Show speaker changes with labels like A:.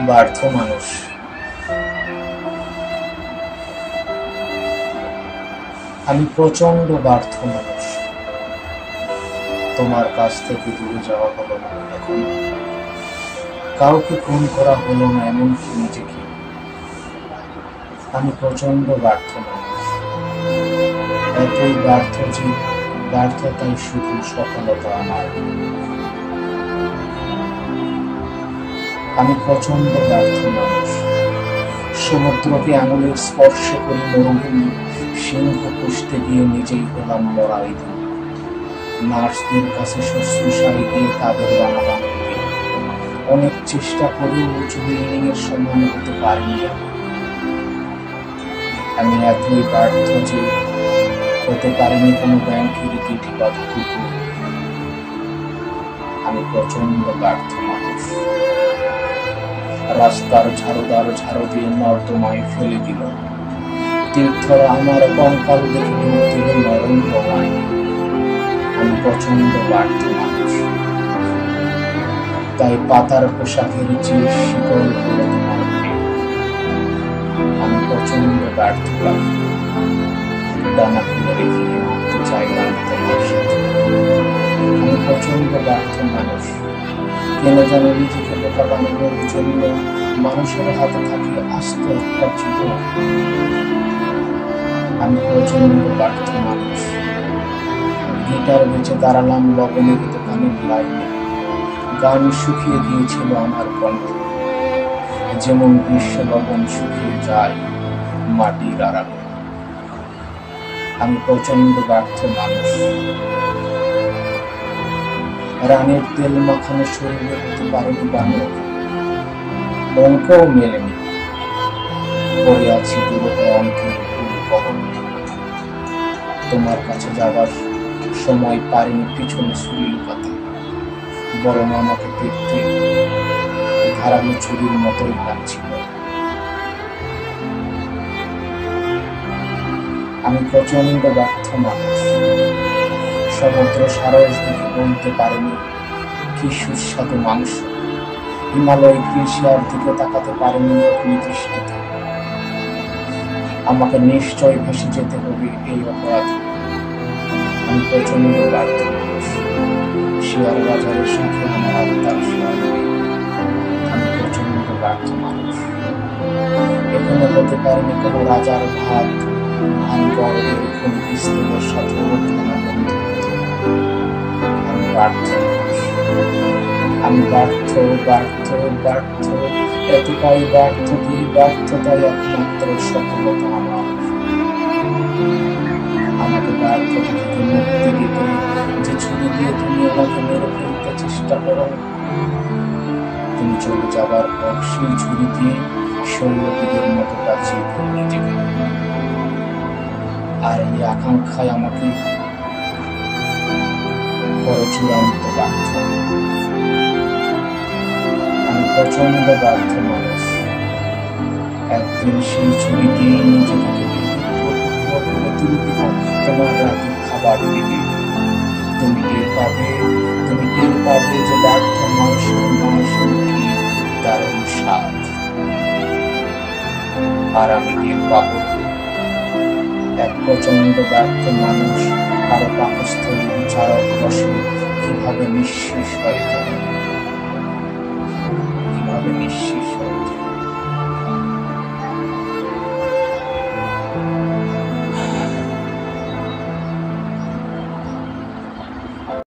A: ব্যর্থ মানুষ। আমি প্রচন্ড ব্যর্থ মানুষ। তোমার কাছ থেকে দূরে যাওয়া হলো না এখন, কাউকে খুন করা হলো না, এমনকি নিজেকে। আমি প্রচন্ড ব্যর্থ মানুষ, এতই ব্যর্থ যে ব্যর্থতাই শুধু সফলতা আমার। আমি প্রচন্ড ব্যর্থ মানুষ, সমুদ্রকে আঙুলের স্পর্শ করে মরুভূমি সিংহ পুষতে গিয়ে নিজেই হলাম মরাই দিন। নার্সদের কাছে শুশ্রূষায় গিয়ে তাদের বানালাম রোগী। অনেক চেষ্টা করেও উঁচু বিল্ডিং এর সমান হতে পারিনি। আমি এতই ব্যর্থ যে হতে পারিনি কোনো ব্যাংকের গেটে বাঁধা কুকুর। আমি প্রচন্ড ব্যর্থ মানুষ। রাস্তার ঝাড়ুদার ঝাড়ু দিয়ে নর্দমায় ফেলে দিল, তীর্থরা আমার কঙ্কাল দেখে ডুব দিল নরম ডোবায়। আমি প্রচন্ড ব্যর্থ মানুষ, তাই পাতার পোশাকের চেয়ে শিকল হলো তোমার প্রেম। আমি প্রচন্ড ব্যর্থ পাখি, ডানা খুলে রেখে উঠতে চাইলাম তোমার সাথে। আমি প্রচন্ড ব্যর্থ মানুষ, কেন জানো নিজেকে বোকা বানানোর জন্য মানুষের হাতে থাকে আস্ত একটা জীবন। আমি প্রচন্ড ব্যর্থ মানুষ, গিটার বেঁচে দাঁড়ালাম লবণের দোকানের লাইনে। গান শুকিয়ে গিয়েছিল আমার কণ্ঠ, যেমন গ্রীষ্ম লবণ শুকিয়ে যায় মাটির আড়ালে। আমি প্রচন্ড ব্যর্থ মানুষ, রানের তেল মাখানো শরীরে হতে পারেনি বানর, অঙ্কও মেলেনি। পড়ে আছি দুরূহ অঙ্কের কবর। তোমার কাছে যাবার সময় পারিনি পিছনে ছুরি লুকাতে, বরং আমাকে দেখতে ধারালো ছুরির মতোই লাগছিল। আমি প্রচন্ড ব্যর্থ মানুষ, সমুদ্র সারস দেখে বলতে পারেনি কি সুস্বাদু মাংস। হিমালয় গ্লেশিয়ার দিকে তাকাতে পারেনি দৃষ্টিতে। আমাকে নিশ্চয় ভেসে যেতে হবে এই অপরাধে। আমি প্রচন্ড ব্যর্থ মানুষ, শেয়ার বাজারের সাথে আমার আত্মার শেয়ার নেই। আমি প্রচন্ড ব্যর্থ মানুষ, এখনো হতে পারেনি কোনো রাজার ভাত। আমি গর্বের কোনো পিস্তলের সাথে আমি ব্যর্থ মানুষ। আমি ব্যর্থ ব্যর্থ ব্যর্থ, এতটাই ব্যর্থ যে ব্যর্থতাই একমাত্র সফলতা আমার। আমাকে ব্যর্থতা থেকে মুক্তি দিতে যে ছুরি দিয়ে তুমি আমাকে মেরে ফেলতে চেষ্টা করো, তুমি চলে যাবার পর সেই ছুরি দিয়ে শৈলবীদের মতো বাঁচিয়ে দিই নিজেকে। আর এই আকাঙ্ক্ষায় আমাকে করে চূড়ান্ত ব্যর্থ। আমি প্রচন্ড ব্যর্থ মানুষ, একদিন সেই ছুরি দিয়ে নিজেকে তুলে দিব তোমার রাতের খাবার দিকে। তুমি টের পাবে যে ব্যর্থ মানুষের কি দারুণ স্বাদ। আর আমি টের পাবো এক প্রচন্ড ব্যর্থ মানুষ আরো পাকস্থলী বিচারক বসে কিভাবে নিঃশেষ হয়ে যায়, কিভাবে নিঃশেষ